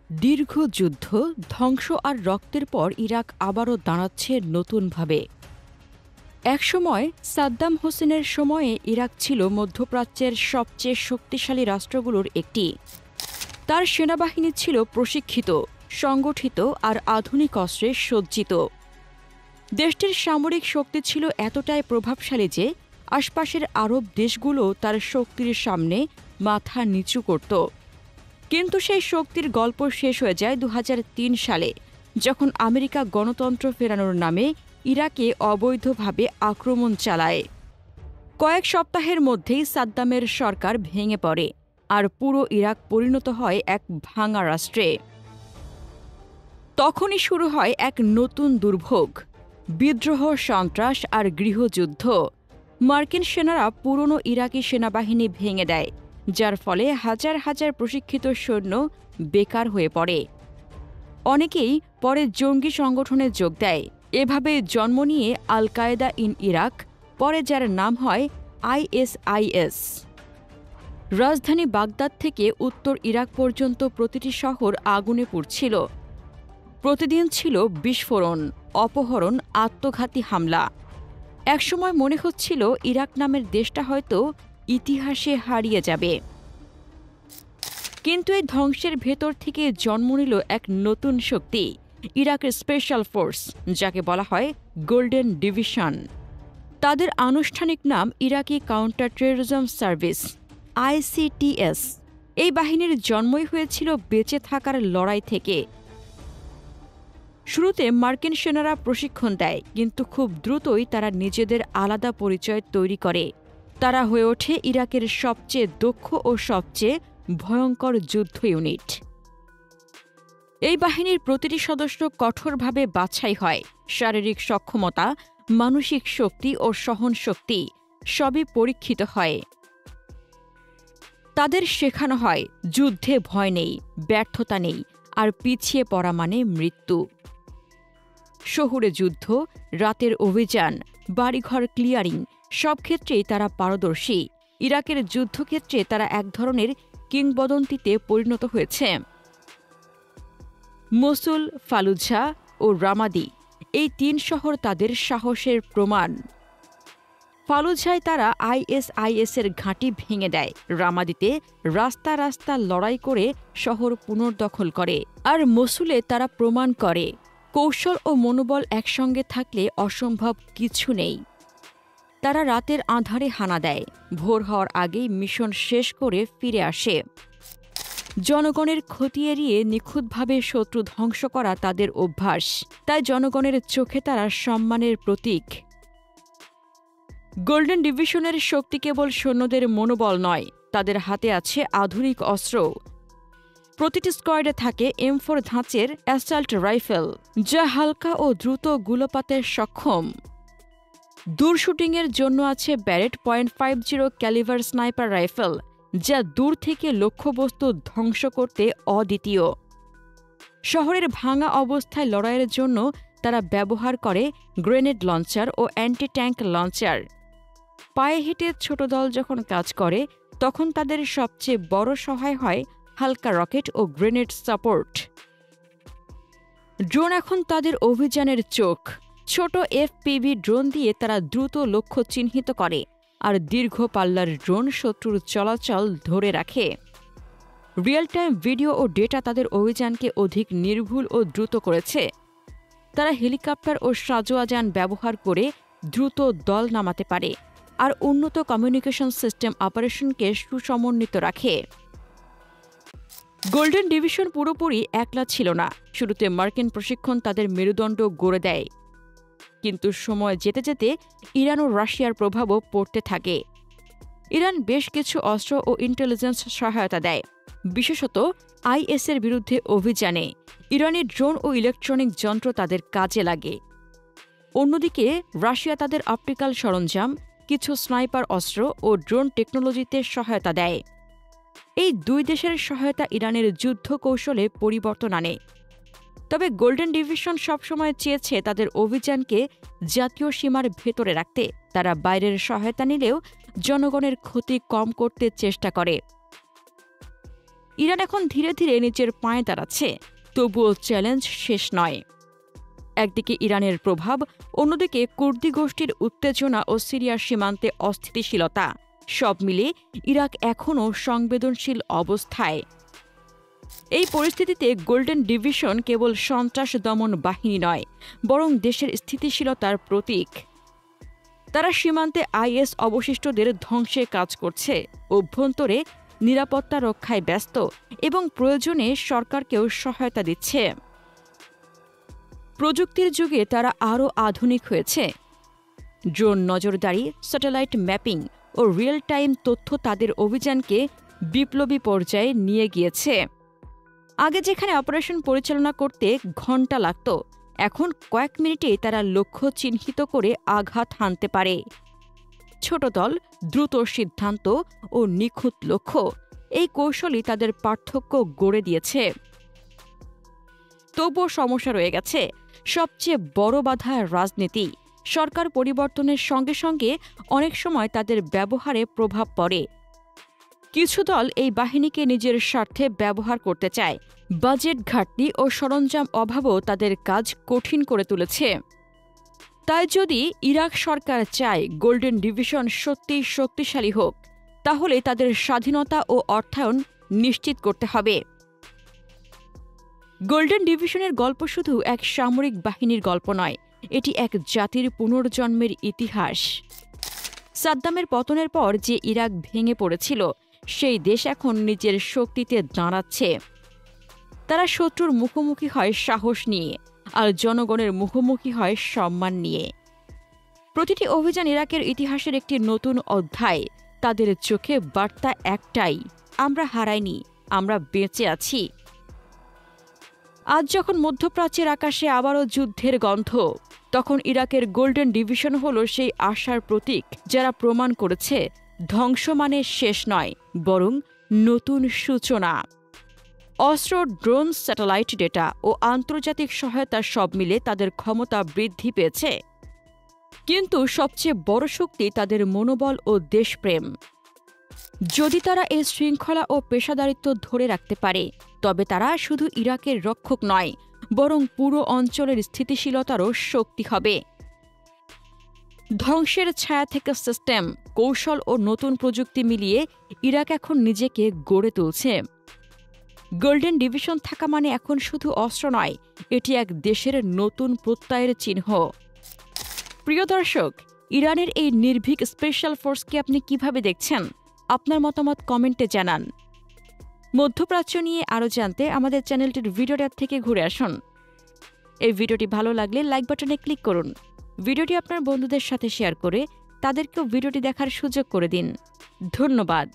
দীর্ঘ যুদ্ধ, ধ্বংস আর রক্তের পর ইরাক আবারও দাঁড়াচ্ছে নতুনভাবে। একসময় সাদ্দাম হোসেনের সময়ে ইরাক ছিল মধ্যপ্রাচ্যের সবচেয়ে শক্তিশালী রাষ্ট্রগুলোর একটি। তার সেনাবাহিনী ছিল প্রশিক্ষিত, সংগঠিত আর আধুনিক অস্ত্রে সজ্জিত। দেশটির সামরিক শক্তি ছিল এতটাই প্রভাবশালী যে আশপাশের আরব দেশগুলো তার শক্তির সামনে মাথা নিচু করত। কিন্তু সেই শক্তির গল্প শেষ হয়ে যায় ২০০৩ সালে, যখন আমেরিকা গণতন্ত্র ফেরানোর নামে ইরাকে অবৈধভাবে আক্রমণ চালায়। কয়েক সপ্তাহের মধ্যেই সাদ্দামের সরকার ভেঙে পড়ে আর পুরো ইরাক পরিণত হয় এক ভাঙা রাষ্ট্রে। তখনই শুরু হয় এক নতুন দুর্ভোগ, বিদ্রোহ, সন্ত্রাস আর গৃহযুদ্ধ। মার্কিন সেনারা পুরনো ইরাকি সেনাবাহিনী ভেঙে দেয়, যার ফলে হাজার হাজার প্রশিক্ষিত সৈন্য বেকার হয়ে পড়ে। অনেকেই পরে জঙ্গি সংগঠনে যোগ দেয়। এভাবে জন্ম নিয়ে আল কায়েদা ইন ইরাক, পরে যার নাম হয় ISIS। রাজধানী বাগদাদ থেকে উত্তর ইরাক পর্যন্ত প্রতিটি শহর আগুনে পুড়ছিল। প্রতিদিন ছিল বিস্ফোরণ, অপহরণ, আত্মঘাতী হামলা। একসময় মনে হচ্ছিল ইরাক নামের দেশটা হয়তো ইতিহাসে হারিয়ে যাবে। কিন্তু এই ধ্বংসের ভেতর থেকে জন্ম নিল এক নতুন শক্তি, ইরাকের স্পেশাল ফোর্স, যাকে বলা হয় গোল্ডেন ডিভিশন। তাদের আনুষ্ঠানিক নাম ইরাকি কাউন্টার টেররিজম সার্ভিস, ICTS। এই বাহিনীর জন্মই হয়েছিল বেঁচে থাকার লড়াই থেকে। শুরুতে মার্কিন সেনারা প্রশিক্ষণ দেয়, কিন্তু খুব দ্রুতই তারা নিজেদের আলাদা পরিচয় তৈরি করে। তারা হয়ে ওঠে ইরাকের সবচেয়ে দক্ষ ও সবচেয়ে ভয়ঙ্কর যুদ্ধ ইউনিট। এই বাহিনীর প্রতিটি সদস্য কঠোরভাবে বাছাই হয়। শারীরিক সক্ষমতা, মানসিক শক্তি ও সহনশক্তি সবই পরীক্ষিত হয়। তাদের শেখানো হয় যুদ্ধে ভয় নেই, ব্যর্থতা নেই, আর পিছিয়ে পড়া মানে মৃত্যু। শহুরে যুদ্ধ, রাতের অভিযান, বাড়িঘর ক্লিয়ারিং, সব ক্ষেত্রেই তারা পারদর্শী। ইরাকের যুদ্ধক্ষেত্রে তারা এক ধরনের কিংবদন্তিতে পরিণত হয়েছে। মসুল, ফালুজা ও রামাদি, এই ৩ শহর তাদের সাহসের প্রমাণ। ফালুজায় তারা ISIS-এর ঘাঁটি ভেঙে দেয়। রামাদিতে রাস্তা রাস্তা লড়াই করে শহর পুনর্দখল করে। আর মসুলে তারা প্রমাণ করে কৌশল ও মনোবল একসঙ্গে থাকলে অসম্ভব কিছু নেই। তারা রাতের আঁধারে হানা দেয়, ভোর হওয়ার আগেই মিশন শেষ করে ফিরে আসে। জনগণের ক্ষতি এড়িয়ে নিখুঁতভাবে শত্রু ধ্বংস করা তাদের অভ্যাস, তাই জনগণের চোখে তারা সম্মানের প্রতীক। গোল্ডেন ডিভিশনের শক্তি কেবল সৈন্যদের মনোবল নয়, তাদের হাতে আছে আধুনিক অস্ত্র। প্রতিটি স্কোয়াডে থাকে M4 ধাঁচের অ্যাসাল্ট রাইফেল, যা হালকা ও দ্রুত গুলোপাতে সক্ষম। দূর শুটিংয়ের জন্য আছে ব্যারেট .50 ক্যালিভার স্নাইপার রাইফেল, যা দূর থেকে লক্ষ্যবস্তু ধ্বংস করতে অদ্বিতীয়। শহরের ভাঙা অবস্থায় লড়াইয়ের জন্য তারা ব্যবহার করে গ্রেনেড লঞ্চার ও অ্যান্টি ট্যাঙ্ক লঞ্চার। পায়ে হেঁটে ছোট দল যখন কাজ করে, তখন তাদের সবচেয়ে বড় সহায় হয় হালকা রকেট ও গ্রেনেড সাপোর্ট। ড্রোন এখন তাদের অভিযানের চোখ। ছোট FPV ড্রোন দিয়ে তারা দ্রুত লক্ষ্য চিহ্নিত করে, আর দীর্ঘ পাল্লার ড্রোন শত্রুর চলাচল ধরে রাখে। রিয়েল টাইম ভিডিও ও ডেটা তাদের অভিযানকে অধিক নির্ভুল ও দ্রুত করেছে। তারা হেলিকপ্টার ও সাজোয়াযান ব্যবহার করে দ্রুত দল নামাতে পারে, আর উন্নত কমিউনিকেশন সিস্টেম অপারেশনকে সুসমন্বিত রাখে। গোল্ডেন ডিভিশন পুরোপুরি একলা ছিল না। শুরুতে মার্কিন প্রশিক্ষণ তাদের মেরুদণ্ড গড়ে দেয়, কিন্তু সময় যেতে যেতে ইরান ও রাশিয়ার প্রভাবও পড়তে থাকে। ইরান বেশ কিছু অস্ত্র ও ইন্টেলিজেন্স সহায়তা দেয়, বিশেষত IS-এর বিরুদ্ধে অভিযানে। ইরানি ড্রোন ও ইলেকট্রনিক যন্ত্র তাদের কাজে লাগে। অন্যদিকে রাশিয়া তাদের অপটিক্যাল সরঞ্জাম, কিছু স্নাইপার অস্ত্র ও ড্রোন টেকনোলজিতে সহায়তা দেয়। এই 2 দেশের সহায়তা ইরানের যুদ্ধ কৌশলে পরিবর্তন আনে। তবে গোল্ডেন ডিভিশন সবসময় চেয়েছে তাদের অভিযানকে জাতীয় সীমার ভেতরে রাখতে, তারা বাইরের সহায়তা নিলেও জনগণের ক্ষতি কম করতে চেষ্টা করে। ইরান এখন ধীরে ধীরে নিজের পায়ে দাঁড়াচ্ছে, তবুও চ্যালেঞ্জ শেষ নয়। একদিকে ইরানের প্রভাব, অন্যদিকে কুর্দি গোষ্ঠীর উত্তেজনা ও সিরিয়ার সীমান্তে অস্থিতিশীলতা, সব মিলে ইরাক এখনও সংবেদনশীল অবস্থায়। এই পরিস্থিতিতে গোল্ডেন ডিভিশন কেবল সন্ত্রাস দমন বাহিনী নয়, বরং দেশের স্থিতিশীলতার প্রতীক। তারা সীমান্তে আইএস অবশিষ্টদের ধ্বংসে কাজ করছে, অভ্যন্তরে নিরাপত্তা রক্ষায় ব্যস্ত এবং প্রয়োজনে সরকারকেও সহায়তা দিচ্ছে। প্রযুক্তির যুগে তারা আরও আধুনিক হয়েছে। ড্রোন নজরদারি, স্যাটেলাইট ম্যাপিং ও রিয়েল টাইম তথ্য তাদের অভিযানকে বিপ্লবী পর্যায়ে নিয়ে গিয়েছে। আগে যেখানে অপারেশন পরিচালনা করতে ঘণ্টা লাগত, এখন কয়েক মিনিটেই তারা লক্ষ্য চিহ্নিত করে আঘাত হানতে পারে। ছোট দল, দ্রুত সিদ্ধান্ত ও নিখুঁত লক্ষ্য, এই কৌশলই তাদের পার্থক্য গড়ে দিয়েছে। তবুও সমস্যা রয়ে গেছে। সবচেয়ে বড় বাধা রাজনীতি। সরকার পরিবর্তনের সঙ্গে সঙ্গে অনেক সময় তাদের ব্যবহারে প্রভাব পড়ে। কিছু দল এই বাহিনীকে নিজের স্বার্থে ব্যবহার করতে চায়। বাজেট ঘাটতি ও সরঞ্জাম অভাবও তাদের কাজ কঠিন করে তুলেছে। তাই যদি ইরাক সরকার চায় গোল্ডেন ডিভিশন সত্যিই শক্তিশালী হোক, তাহলে তাদের স্বাধীনতা ও অর্থায়ন নিশ্চিত করতে হবে। গোল্ডেন ডিভিশনের গল্প শুধু এক সামরিক বাহিনীর গল্প নয়, এটি এক জাতির পুনর্জন্মের ইতিহাস। সাদ্দামের পতনের পর যে ইরাক ভেঙে পড়েছিল, সেই দেশ এখন নিজের শক্তিতে দাঁড়াচ্ছে। তারা শত্রুর মুখোমুখি হয় সাহস নিয়ে, আর জনগণের মুখোমুখি হয় সম্মান নিয়ে। প্রতিটি অভিযান ইরাকের ইতিহাসের একটি নতুন অধ্যায়। তাদের চোখে বার্তা একটাই, আমরা হারাইনি, আমরা বেঁচে আছি। আজ যখন মধ্যপ্রাচ্যের আকাশে আবারও যুদ্ধের গন্ধ, তখন ইরাকের গোল্ডেন ডিভিশন হল সেই আশার প্রতীক, যারা প্রমাণ করেছে ধ্বংস মানে শেষ নয়, বরং নতুন সূচনা। অস্ত্র, ড্রোন, স্যাটেলাইট ডেটা ও আন্তর্জাতিক সহায়তা সব মিলে তাদের ক্ষমতা বৃদ্ধি পেয়েছে। কিন্তু সবচেয়ে বড় শক্তি তাদের মনোবল ও দেশপ্রেম। যদি তারা এই শৃঙ্খলা ও পেশাদারিত্ব ধরে রাখতে পারে, তবে তারা শুধু ইরাকের রক্ষক নয়, বরং পুরো অঞ্চলের স্থিতিশীলতারও শক্তি হবে। ধ্বংসের ছায়া থেকে সিস্টেম, কৌশল ও নতুন প্রযুক্তি মিলিয়ে ইরাক এখন নিজেকে গড়ে তুলছে। গোল্ডেন ডিভিশন থাকা মানে এখন শুধু অস্ত্র নয়, এটি এক দেশের নতুন প্রত্যয়ের চিহ্ন। প্রিয় দর্শক, ইরানের এই নির্ভীক স্পেশাল ফোর্সকে আপনি কিভাবে দেখছেন? আপনার মতামত কমেন্টে জানান। মধ্যপ্রাচ্য নিয়ে আরও জানতে আমাদের চ্যানেলটির ভিডিও ট্যাব থেকে ঘুরে আসুন। এই ভিডিওটি ভালো লাগলে লাইক বাটনে ক্লিক করুন। ভিডিওটি আপনার বন্ধুদের সাথে শেয়ার করে তাদেরকেও ভিডিওটি দেখার সুযোগ করে দিন। ধন্যবাদ।